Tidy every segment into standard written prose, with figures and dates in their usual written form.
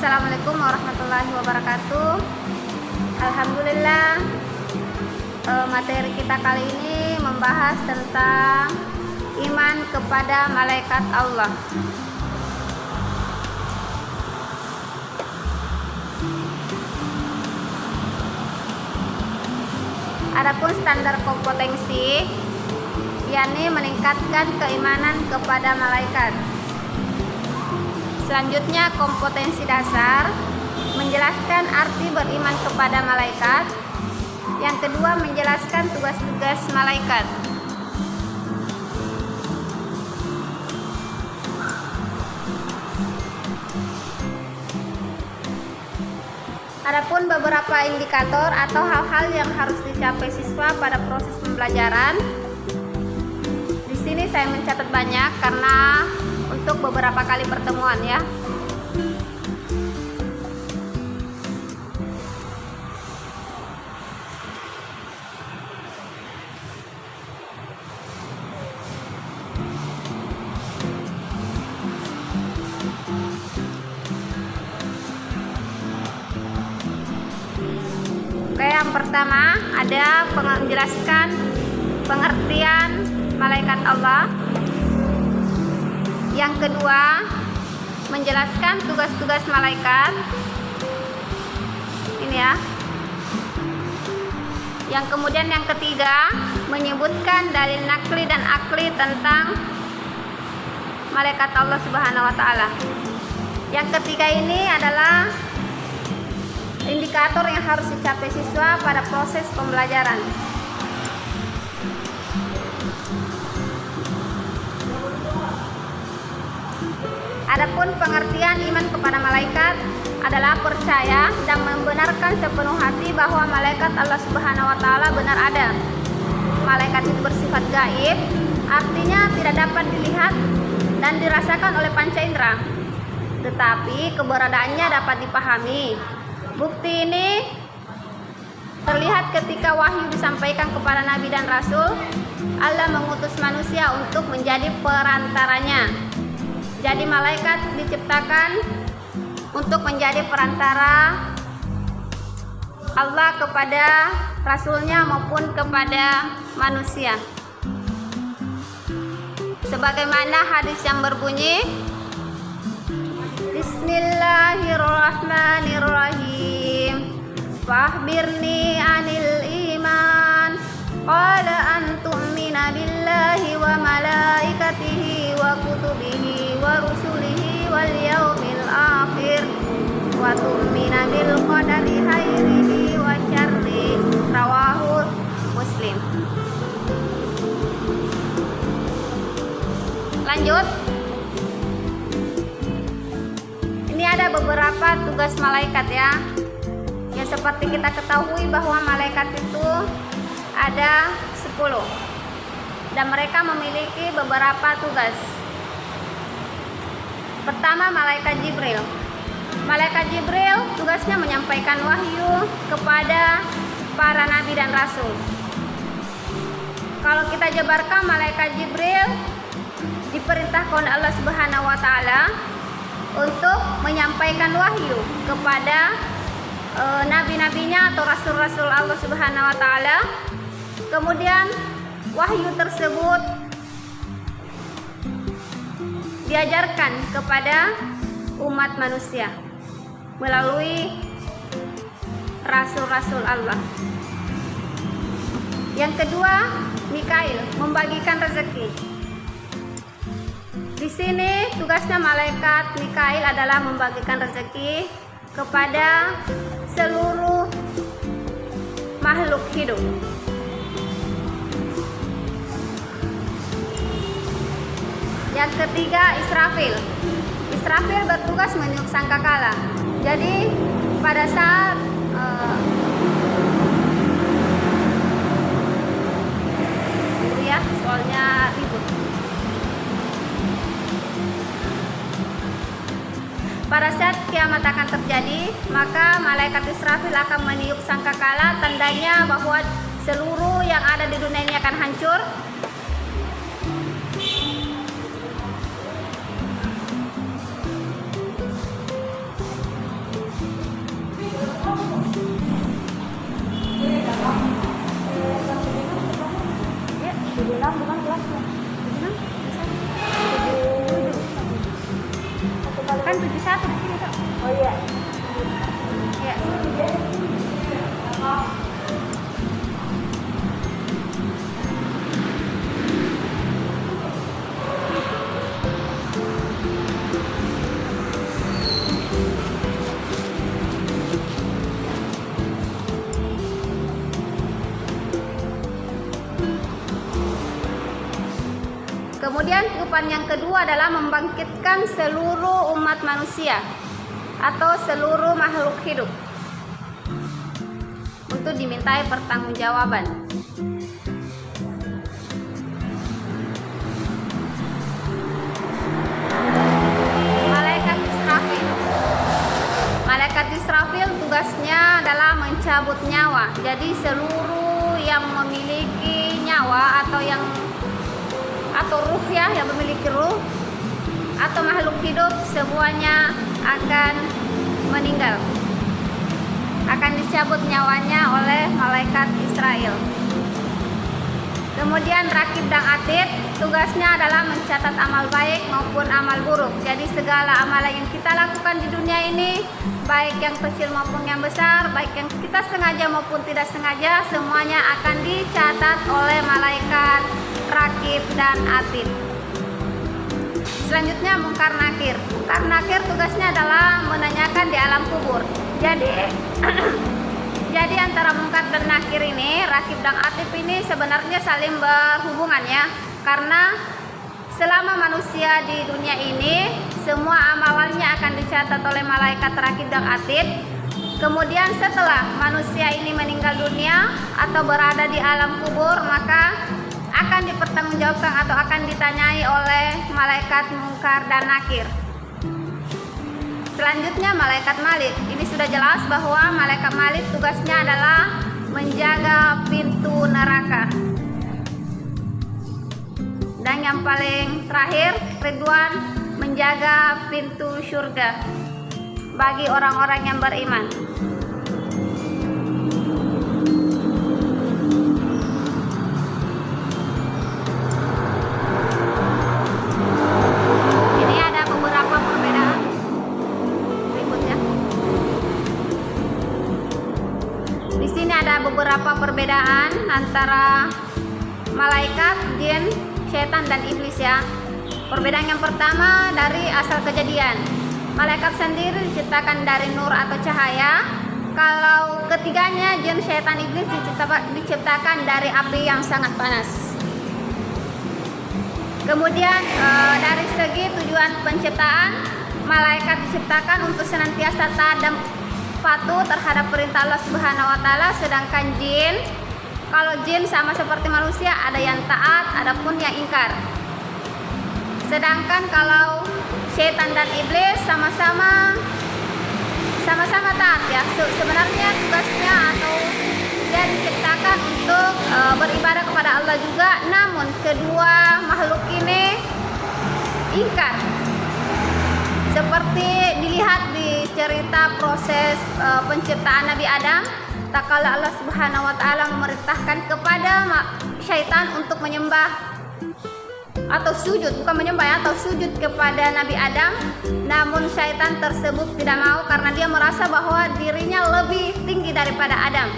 Assalamualaikum warahmatullahi wabarakatuh. Alhamdulillah, materi kita kali ini membahas tentang iman kepada malaikat Allah. Adapun standar kompetensi, yakni meningkatkan keimanan kepada malaikat. Selanjutnya, kompetensi dasar menjelaskan arti beriman kepada malaikat. Yang kedua, menjelaskan tugas-tugas malaikat. Adapun beberapa indikator atau hal-hal yang harus dicapai siswa pada proses pembelajaran. Di sini saya mencatat banyak karena untuk beberapa kali pertemuan ya. Oke, yang pertama ada menjelaskan pengertian malaikat Allah. Yang kedua, menjelaskan tugas-tugas malaikat. Ini ya. Yang kemudian yang ketiga, menyebutkan dalil nakli dan akli tentang malaikat Allah Subhanahu wa taala. Yang ketiga ini adalah indikator yang harus dicapai siswa pada proses pembelajaran. Adapun pengertian iman kepada malaikat adalah percaya dan membenarkan sepenuh hati bahwa malaikat Allah Subhanahu wa taala benar ada. Malaikat itu bersifat gaib, artinya tidak dapat dilihat dan dirasakan oleh panca indera, tetapi keberadaannya dapat dipahami. Bukti ini terlihat ketika wahyu disampaikan kepada nabi dan rasul. Allah mengutus manusia untuk menjadi perantaranya. Jadi malaikat diciptakan untuk menjadi perantara Allah kepada rasulnya maupun kepada manusia. Sebagaimana hadis yang berbunyi, Bismillahirrahmanirrahim. Fahbirni anil iman. Qala an tu'mina billahi wa malaikatihi wa kutubihi wa rusulihi wal yaumil akhir wa tu'mina bil qadari khairihi wa syarri. Rawahu Muslim. Lanjut. Ini ada beberapa tugas malaikat ya. Ya, seperti kita ketahui bahwa malaikat itu ada 10 dan mereka memiliki beberapa tugas. Pertama, malaikat Jibril. Malaikat Jibril tugasnya menyampaikan wahyu kepada para nabi dan rasul. Kalau kita jabarkan, malaikat Jibril diperintahkan oleh Allah Subhanahu wa taala untuk menyampaikan wahyu kepada nabi-nabinya atau rasul-rasul Allah Subhanahu wa taala. Kemudian wahyu tersebut diajarkan kepada umat manusia melalui rasul-rasul Allah. Yang kedua, Mikail membagikan rezeki. Di sini tugasnya malaikat Mikail adalah membagikan rezeki kepada seluruh makhluk hidup. Yang ketiga, Israfil. Israfil bertugas meniup sangkakala. Jadi pada saat ya, soalnya ribut. Pada saat kiamat akan terjadi, maka malaikat Israfil akan meniup sangkakala, tandanya bahwa seluruh yang ada di dunia ini akan hancur. Kan 71 di sini, Kak. Oh iya. Ya. Kemudian tiupan yang kedua adalah membangkitkan seluruh umat manusia atau seluruh makhluk hidup untuk dimintai pertanggungjawaban. Malaikat Israfil. Malaikat Israfil tugasnya adalah mencabut nyawa. Jadi seluruh yang memiliki nyawa atau ruh ya, yang memiliki ruh atau makhluk hidup semuanya akan meninggal, akan dicabut nyawanya oleh malaikat Israel. Kemudian Rakib dan Atid tugasnya adalah mencatat amal baik maupun amal buruk. Jadi segala amalan yang kita lakukan di dunia ini, baik yang kecil maupun yang besar, baik yang kita sengaja maupun tidak sengaja, semuanya akan dicatat oleh malaikat Rakib dan Atid. Selanjutnya Munkar Nakir. Munkar Nakir tugasnya adalah menanyakan di alam kubur. Jadi antara Munkar dan Nakir ini, Rakib dan Atid ini sebenarnya saling berhubungan ya. Karena selama manusia di dunia ini, semua amalannya akan dicatat oleh malaikat Rakib dan Atid. Kemudian setelah manusia ini meninggal dunia atau berada di alam kubur, maka akan dipertanggungjawabkan atau akan ditanyai oleh malaikat Munkar dan Nakir. Selanjutnya malaikat Malik. Ini sudah jelas bahwa malaikat Malik tugasnya adalah menjaga pintu neraka. Dan yang paling terakhir, Ridwan, menjaga pintu surga bagi orang-orang yang beriman. Beberapa perbedaan antara malaikat, jin, setan dan iblis ya. Perbedaan yang pertama dari asal kejadian. Malaikat sendiri diciptakan dari nur atau cahaya. Kalau ketiganya, jin, setan, iblis diciptakan dari api yang sangat panas. Kemudian dari segi tujuan penciptaan, malaikat diciptakan untuk senantiasa taat dan patuh terhadap perintah Allah Subhanahu wa taala, sedangkan jin, kalau jin sama seperti manusia, ada yang taat, ada pun yang ingkar. Sedangkan kalau setan dan iblis sama-sama taat ya. Sebenarnya tugasnya atau dia diciptakan untuk beribadah kepada Allah juga, namun kedua makhluk ini ingkar. Seperti dilihat di cerita proses penciptaan Nabi Adam, tak kala Allah Subhanahu wa taala memerintahkan kepada syaitan untuk menyembah atau sujud, bukan menyembah ya, atau sujud kepada Nabi Adam, namun syaitan tersebut tidak mau karena dia merasa bahwa dirinya lebih tinggi daripada Adam,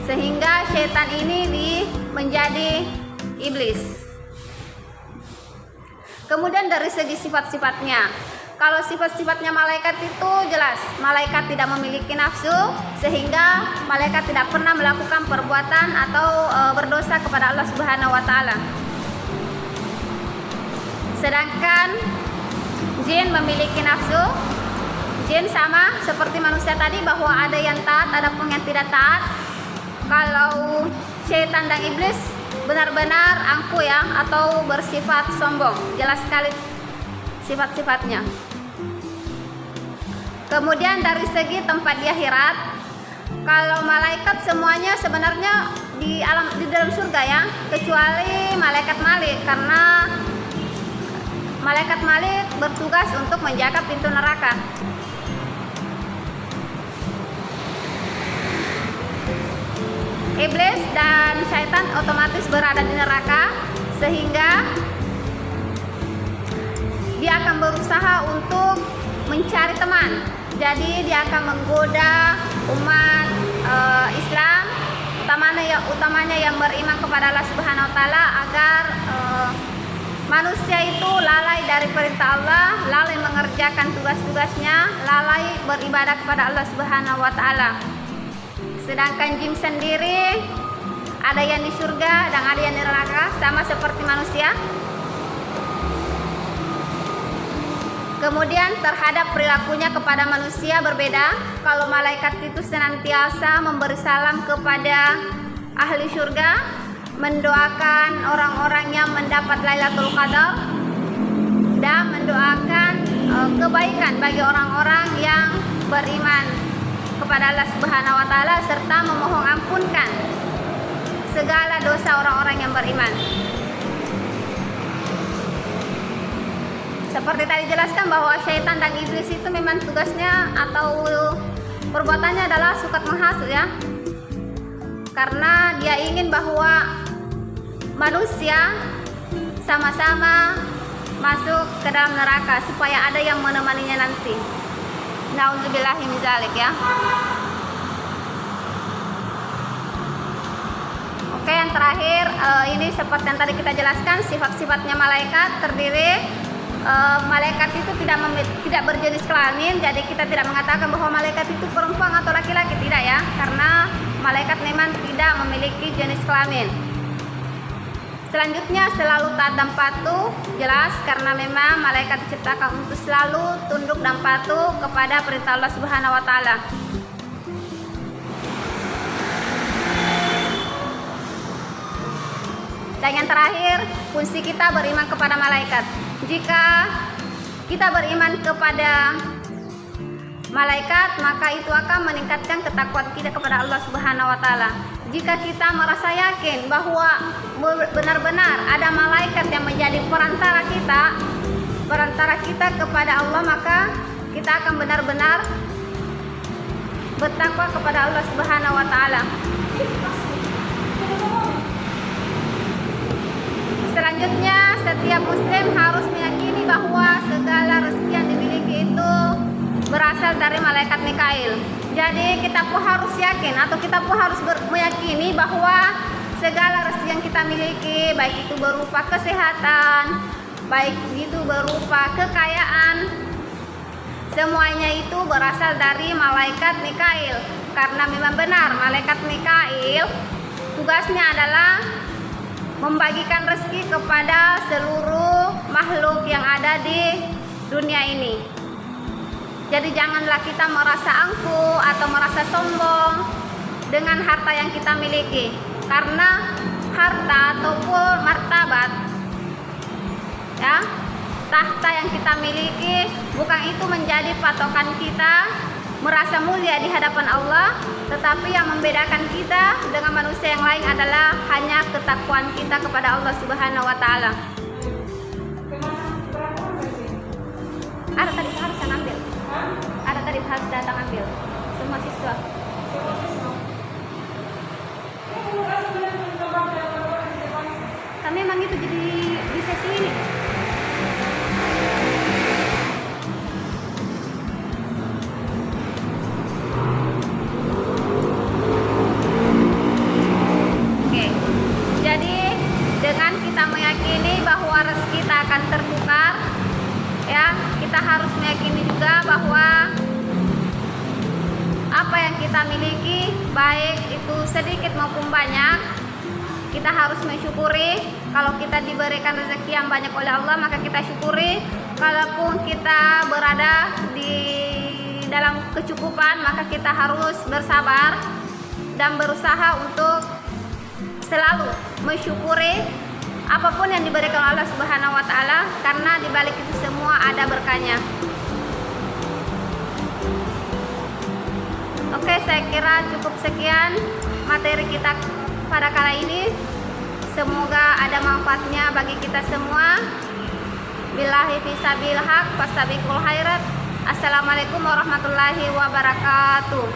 sehingga syaitan ini menjadi iblis. Kemudian dari segi sifat-sifatnya, kalau sifat-sifatnya malaikat itu jelas, malaikat tidak memiliki nafsu, sehingga malaikat tidak pernah melakukan perbuatan atau berdosa kepada Allah Subhanahu wa taala. Sedangkan jin memiliki nafsu. Jin sama seperti manusia tadi, bahwa ada yang taat, ada pun yang tidak taat. Kalau syaitan dan iblis benar-benar angkuh ya, atau bersifat sombong. Jelas sekali sifat-sifatnya. Kemudian dari segi tempat di akhirat, kalau malaikat semuanya sebenarnya di dalam surga ya, kecuali malaikat Malik, karena malaikat Malik bertugas untuk menjaga pintu neraka. Iblis dan syaitan otomatis berada di neraka, sehingga dia akan berusaha untuk mencari teman. Jadi dia akan menggoda umat Islam, utamanya yang beriman kepada Allah Subhanahu wa taala, agar manusia itu lalai dari perintah Allah, lalai mengerjakan tugas-tugasnya, lalai beribadah kepada Allah Subhanahu wa taala. Sedangkan jin sendiri ada yang di surga dan ada yang di neraka, sama seperti manusia. Kemudian terhadap perilakunya kepada manusia berbeda. Kalau malaikat itu senantiasa memberi salam kepada ahli surga, mendoakan orang-orang yang mendapat Lailatul Qadar, dan mendoakan kebaikan bagi orang-orang yang beriman kepada Allah Subhanahu wa taala, serta memohon ampunkan segala dosa orang-orang yang beriman. Seperti tadi jelaskan bahwa syaitan dan iblis itu memang tugasnya atau perbuatannya adalah sukat menghasut, ya. Karena dia ingin bahwa manusia sama-sama masuk ke dalam neraka supaya ada yang menemaninya nanti. Nauzubillahi min dzalik, ya. Oke, yang terakhir ini seperti yang tadi kita jelaskan, sifat-sifatnya malaikat terdiri malaikat itu tidak berjenis kelamin. Jadi kita tidak mengatakan bahwa malaikat itu perempuan atau laki-laki, tidak, ya, karena malaikat memang tidak memiliki jenis kelamin. Selanjutnya selalu taat dan patuh, jelas karena memang malaikat diciptakan untuk selalu tunduk dan patuh kepada perintah Allah Subhanahu wa taala. Dan yang terakhir, fungsi kita beriman kepada malaikat. Jika kita beriman kepada malaikat, maka itu akan meningkatkan ketakwaan kita kepada Allah Subhanahu wa taala. Jika kita merasa yakin bahwa benar-benar ada malaikat yang menjadi perantara kita kepada Allah, maka kita akan benar-benar bertakwa kepada Allah Subhanahu wa taala. Selanjutnya, setiap muslim harus meyakini bahwa segala rezeki yang dimiliki itu berasal dari malaikat Mikail. Jadi kita pun harus yakin atau kita pun harus meyakini bahwa segala rezeki yang kita miliki, baik itu berupa kesehatan, baik itu berupa kekayaan, semuanya itu berasal dari malaikat Mikail. Karena memang benar malaikat Mikail tugasnya adalah membagikan rezeki kepada seluruh makhluk yang ada di dunia ini. Jadi janganlah kita merasa angkuh atau merasa sombong dengan harta yang kita miliki, karena harta ataupun martabat, ya, tahta yang kita miliki bukan itu menjadi patokan kita merasa mulia di hadapan Allah, tetapi yang membedakan kita dengan manusia yang lain adalah hanya ketakwaan kita kepada Allah Subhanahu wa taala. Ada tadi harus ambil. Ada tadi harus datang ambil. Semua siswa. Kami memang itu jadi di sesi ini. Dengan kita meyakini bahwa rezeki kita akan tertukar, ya, kita harus meyakini juga bahwa apa yang kita miliki, baik itu sedikit maupun banyak, kita harus mensyukuri. Kalau kita diberikan rezeki yang banyak oleh Allah, maka kita syukuri. Kalaupun kita berada di dalam kecukupan, maka kita harus bersabar dan berusaha untuk selalu mensyukuri apapun yang diberikan Allah Subhanahu wa taala, karena di balik itu semua ada berkahnya. Oke, saya kira cukup sekian materi kita pada kali ini. Semoga ada manfaatnya bagi kita semua. Billahi fisabilil haq fastabiqul khairat. Assalamualaikum warahmatullahi wabarakatuh.